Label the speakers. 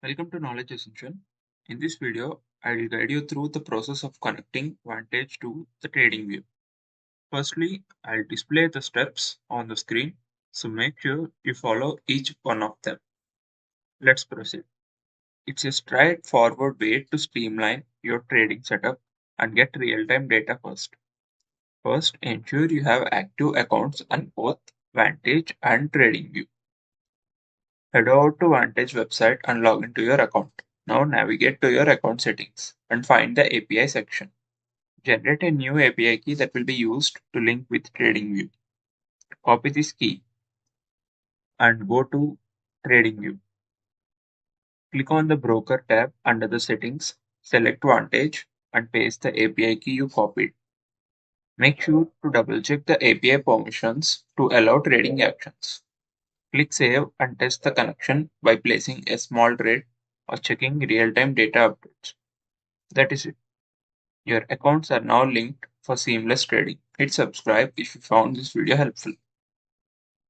Speaker 1: Welcome to Knowledge Essential. In this video, I will guide you through the process of connecting Vantage to the TradingView. Firstly, I'll display the steps on the screen, so make sure you follow each one of them. Let's proceed. It's a straightforward way to streamline your trading setup and get real-time data first. First, ensure you have active accounts on both Vantage and TradingView. Head over to Vantage website and log into your account. Now navigate to your account settings and find the API section. Generate a new API key that will be used to link with TradingView. Copy this key and go to TradingView. Click on the Broker tab under the settings, select Vantage and paste the API key you copied. Make sure to double check the API permissions to allow trading actions. Click Save and test the connection by placing a small trade or checking real-time data updates. That is it. Your accounts are now linked for seamless trading. Hit subscribe if you found this video helpful.